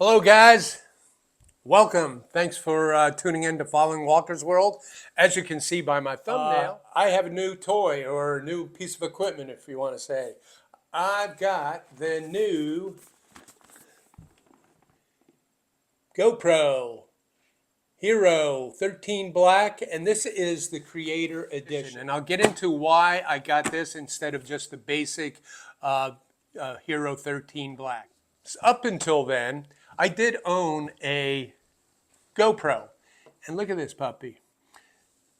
Hello guys, welcome. Thanks for tuning in to Following Walker's World. As you can see by my thumbnail, I have a new toy or a new piece of equipment if you want to say. I've got the new GoPro Hero 13 Black, and this is the Creator Edition. And I'll get into why I got this instead of just the basic Hero 13 Black. Up until then, I did own a GoPro. And look at this puppy.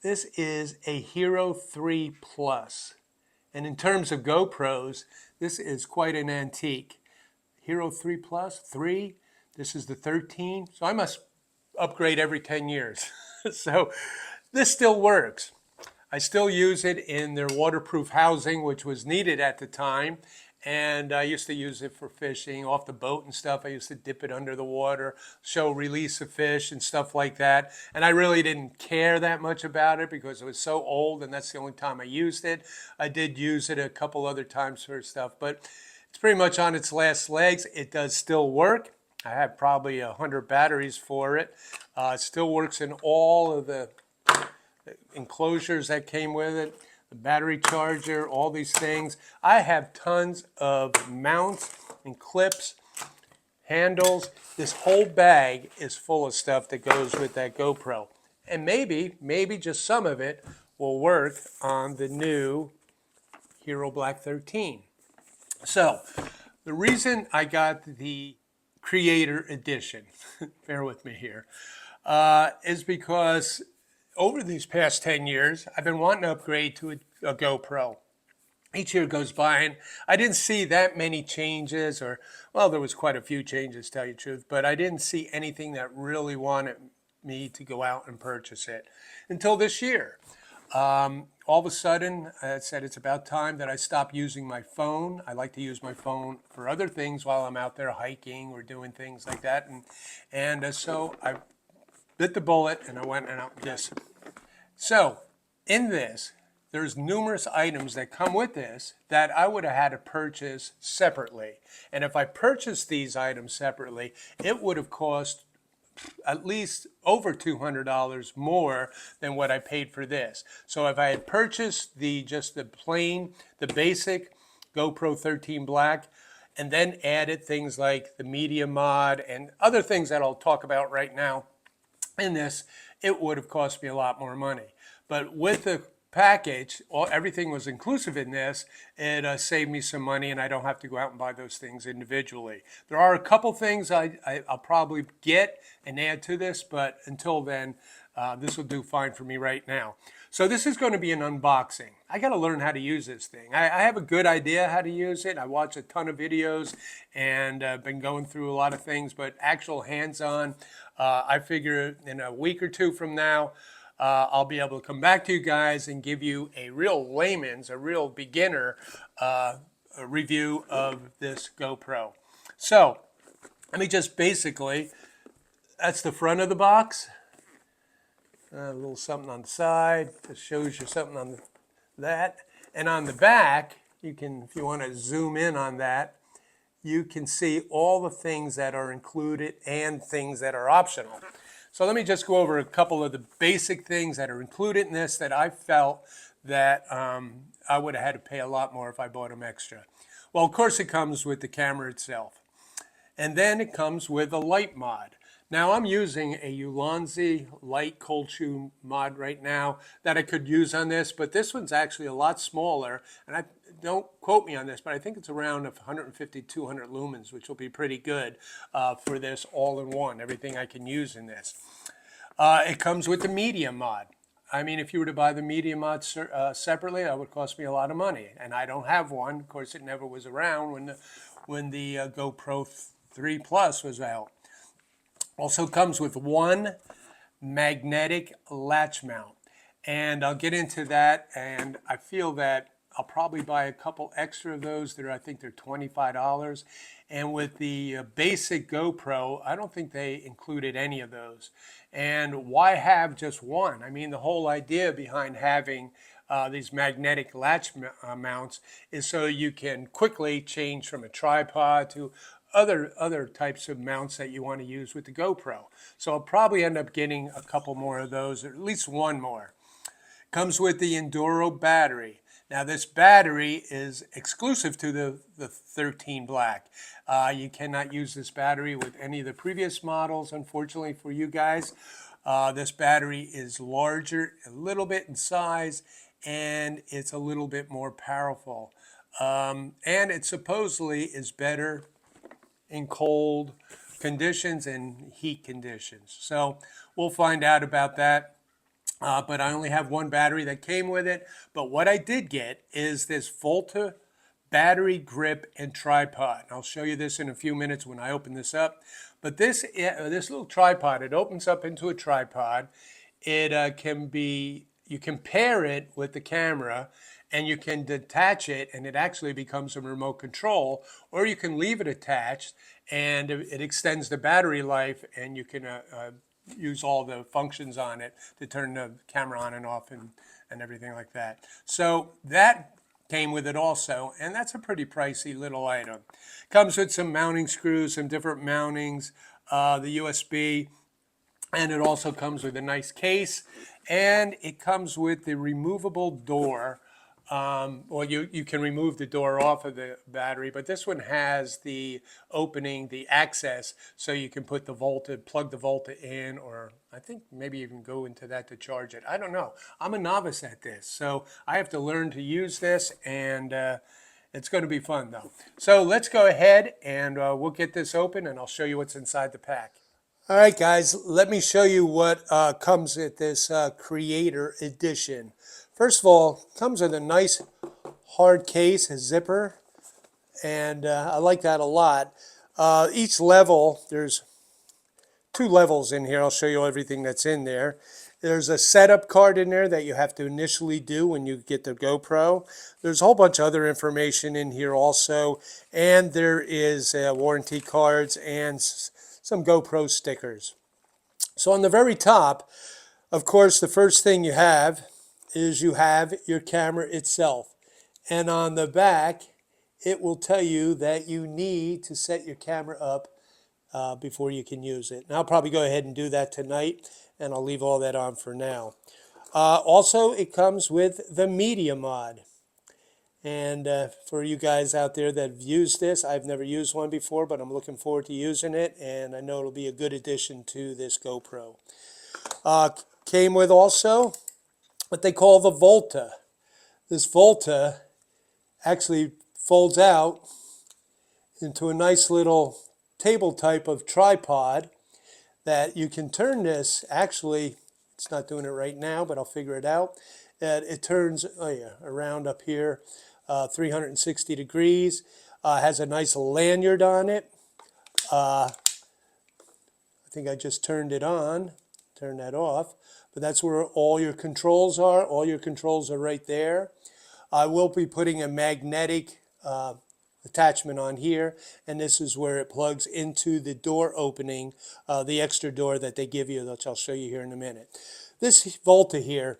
This is a Hero 3 Plus. And in terms of GoPros, this is quite an antique. Hero 3 Plus, 3, this is the 13. So I must upgrade every 10 years. So this still works. I still use it in their waterproof housing, which was needed at the time. And I used to use it for fishing off the boat and stuff. I used to dip it under the water, show release of fish and stuff like that. And I really didn't care that much about it because it was so old and that's the only time I used it. I did use it a couple other times for stuff, but it's pretty much on its last legs. It does still work. I have probably 100 batteries for it. It still works in all of the enclosures that came with it. The battery charger, all these things. I have tons of mounts and clips, handles. This whole bag is full of stuff that goes with that GoPro. And maybe just some of it will work on the new Hero Black 13. So, the reason I got the Creator Edition, bear with me here, is because over these past 10 years, I've been wanting to upgrade to a GoPro. Each year goes by and I didn't see that many changes well, there was quite a few changes, to tell you the truth, but I didn't see anything that really wanted me to go out and purchase it until this year. All of a sudden, I said it's about time that I stop using my phone. I like to use my phone for other things while I'm out there hiking or doing things like that. So I bit the bullet and I went and out this. So in this, there's numerous items that come with this that I would have had to purchase separately. And if I purchased these items separately, it would have cost at least over $200 more than what I paid for this. So if I had purchased the basic GoPro 13 Black, and then added things like the media mod and other things that I'll talk about right now in this, it would have cost me a lot more money. But with the package, everything was inclusive in this, it saved me some money and I don't have to go out and buy those things individually. There are a couple things I'll probably get and add to this, but until then, this will do fine for me right now. So this is going to be an unboxing. I got to learn how to use this thing. I have a good idea how to use it. I watch a ton of videos and been going through a lot of things, but actual hands-on, I figure in a week or two from now, I'll be able to come back to you guys and give you a real beginner review of this GoPro. So let me just that's the front of the box. A little something on the side, just shows you something on that. And on the back, you can, if you want to zoom in on that, you can see all the things that are included and things that are optional. So let me just go over a couple of the basic things that are included in this that I felt that I would have had to pay a lot more if I bought them extra. Well, of course it comes with the camera itself. And then it comes with a light mod. Now I'm using a Ulanzi light cold shoe mod right now that I could use on this, but this one's actually a lot smaller, and don't quote me on this, but I think it's around 150, 200 lumens, which will be pretty good for this all-in-one, everything I can use in this. It comes with the media mod. I mean, if you were to buy the media mod separately, that would cost me a lot of money, and I don't have one. Of course, it never was around when the GoPro 3 Plus was out. Also comes with one magnetic latch mount, and I'll get into that, and I feel that I'll probably buy a couple extra of those. I think they're $25, and with the basic GoPro, I don't think they included any of those. And why have just one? I mean, the whole idea behind having these magnetic latch mounts is so you can quickly change from a tripod to other types of mounts that you want to use with the GoPro. So I'll probably end up getting a couple more of those, or at least one more. Comes with the Enduro battery. Now this battery is exclusive to the 13 Black. You cannot use this battery with any of the previous models, unfortunately for you guys. This battery is larger, a little bit in size, and it's a little bit more powerful. And it supposedly is better in cold conditions and heat conditions. So we'll find out about that. But I only have one battery that came with it. But what I did get is this Volta battery grip and tripod. I'll show you this in a few minutes when I open this up. But this little tripod, it opens up into a tripod. It can be, you can pair it with the camera and you can detach it and it actually becomes a remote control, or you can leave it attached and it extends the battery life, and you can use all the functions on it to turn the camera on and off and everything like that. So that came with it also, and that's a pretty pricey little item. Comes with some mounting screws, some different mountings, the USB, and it also comes with a nice case, and it comes with the removable door. Well, you can remove the door off of the battery, but this one has the opening, the access, so you can put the Volta, plug the Volta in, or I think maybe even go into that to charge it. I don't know. I'm a novice at this, so I have to learn to use this, and it's going to be fun though. So let's go ahead and we'll get this open, and I'll show you what's inside the pack. All right, guys, let me show you what comes with this Creator Edition. First of all, comes with a nice hard case, a zipper, and I like that a lot. Each level, there's 2 levels in here. I'll show you everything that's in there. There's a setup card in there that you have to initially do when you get the GoPro. There's a whole bunch of other information in here also, and there is warranty cards and some GoPro stickers. So on the very top, of course, the first thing you have is you have your camera itself. And on the back, it will tell you that you need to set your camera up before you can use it. And I'll probably go ahead and do that tonight, and I'll leave all that on for now. Also, it comes with the media mod. And for you guys out there that have used this, I've never used one before, but I'm looking forward to using it, and I know it'll be a good addition to this GoPro. Came with also what they call the Volta. This Volta actually folds out into a nice little table type of tripod that you can turn this. Actually, it's not doing it right now, but I'll figure it out. It turns around up here 360 degrees. Has a nice lanyard on it. I think I just turned it on, turn that off. But that's where all your controls are. All your controls are right there. I will be putting a magnetic attachment on here, and this is where it plugs into the door opening, the extra door that they give you, which I'll show you here in a minute. This Volta here,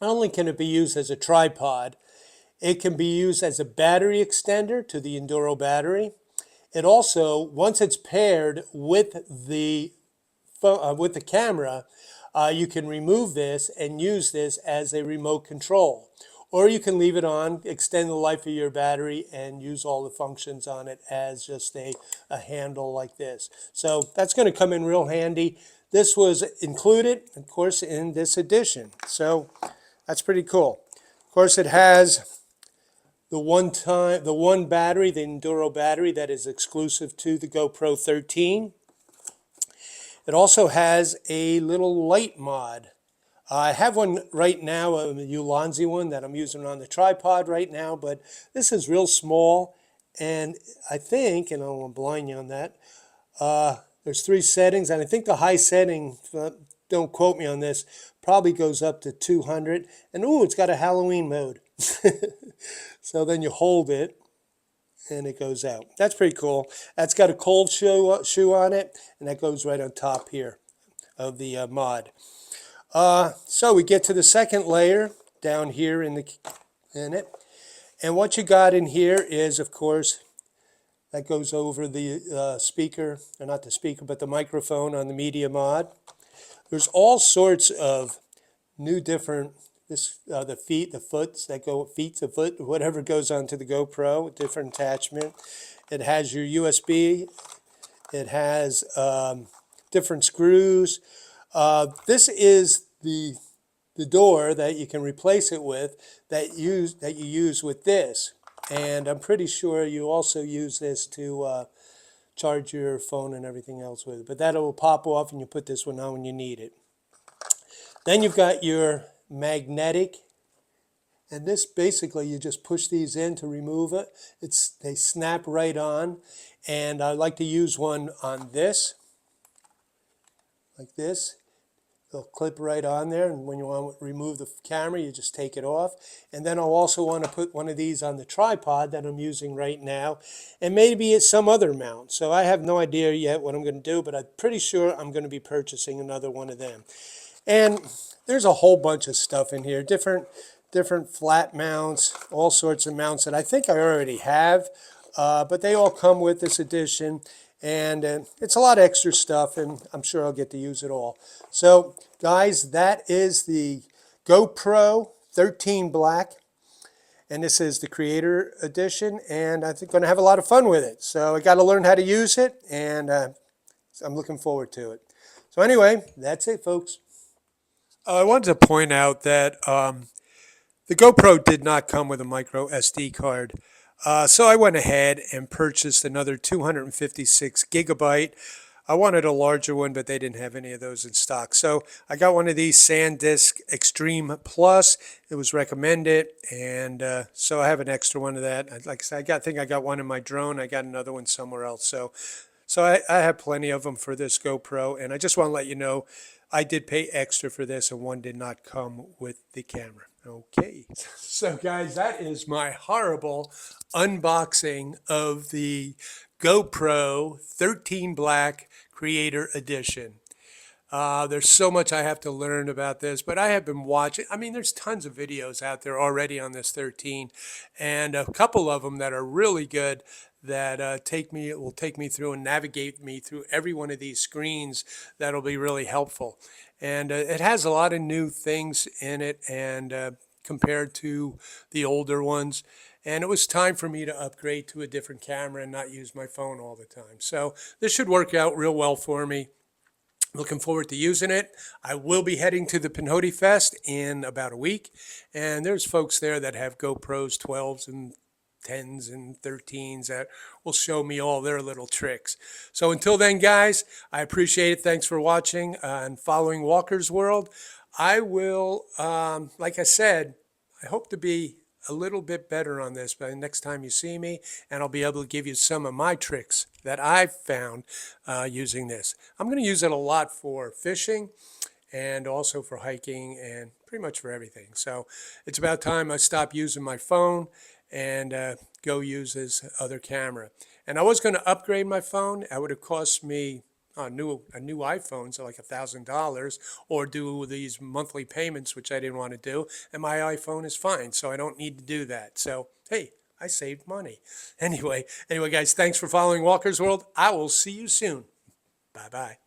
not only can it be used as a tripod, it can be used as a battery extender to the Enduro battery. It also, once it's paired with the camera, you can remove this and use this as a remote control. Or you can leave it on, extend the life of your battery, and use all the functions on it as just a handle like this. So that's going to come in real handy. This was included, of course, in this edition. So that's pretty cool. Of course, it has the one battery, the Enduro battery, that is exclusive to the GoPro 13. It also has a little light mod. I have one right now, a Ulanzi one that I'm using on the tripod right now, but this is real small, and I think, and I don't want to blind you on that, there's 3 settings, and I think the high setting, don't quote me on this, probably goes up to 200, and ooh, it's got a Halloween mode. So then you hold it, and it goes out. That's pretty cool. That's got a cold shoe on it, and that goes right on top here of the mod. So we get to the second layer down here in it. And what you got in here is, of course, that goes over the speaker, or not the speaker, but the microphone on the Media Mod. There's all sorts of new different, the feet, the foots that go, feet to foot, whatever goes onto the GoPro, different attachment. It has your USB. It has different screws. This is the door that you can replace it with that you use with this. And I'm pretty sure you also use this to charge your phone and everything else with it. But that will pop off and you put this one on when you need it. Then you've got your magnetic. And this basically, you just push these in to remove it. They snap right on. And I like to use one on this, like this. They'll clip right on there, and when you want to remove the camera, you just take it off. And then I'll also want to put one of these on the tripod that I'm using right now, and maybe it's some other mount. So I have no idea yet what I'm going to do, but I'm pretty sure I'm going to be purchasing another one of them. And there's a whole bunch of stuff in here, different flat mounts, all sorts of mounts that I think I already have, but they all come with this edition. And it's a lot of extra stuff, and I'm sure I'll get to use it all. So, guys, that is the GoPro 13 Black, and this is the Creator Edition, and I think I'm going to have a lot of fun with it. So I got to learn how to use it, and I'm looking forward to it. So anyway, that's it, folks. I wanted to point out that the GoPro did not come with a micro SD card. So I went ahead and purchased another 256 gigabyte. I wanted a larger one, but they didn't have any of those in stock. So I got one of these SanDisk Extreme Plus. It was recommended, and so I have an extra one of that. Like I said, I think I got one in my drone. I got another one somewhere else. So I have plenty of them for this GoPro, and I just want to let you know I did pay extra for this, and one did not come with the camera. Okay, so guys, that is my horrible unboxing of the GoPro 13 Black Creator Edition. There's so much I have to learn about this, but I have been watching. I mean, there's tons of videos out there already on this 13, and a couple of them that are really good that will take me through and navigate me through every one of these screens. That'll be really helpful. And it has a lot of new things in it, and compared to the older ones. And it was time for me to upgrade to a different camera and not use my phone all the time. So this should work out real well for me. Looking forward to using it. I will be heading to the Pinhoti Fest in about a week. And there's folks there that have GoPros 12s and 10s and 13s that will show me all their little tricks. So until then, guys, I appreciate it. Thanks for watching and following Walker's World. I will, like I said, I hope to be a little bit better on this by the next time you see me, and I'll be able to give you some of my tricks that I've found using this. I'm going to use it a lot for fishing and also for hiking and pretty much for everything. So it's about time I stop using my phone and go use this other camera. And I was going to upgrade my phone. That would have cost me a new iPhone, so like $1,000, or do these monthly payments, which I didn't want to do. And my iPhone is fine, so I don't need to do that. So, hey, I saved money. Anyway, guys, thanks for following Walker's World. I will see you soon. Bye-bye.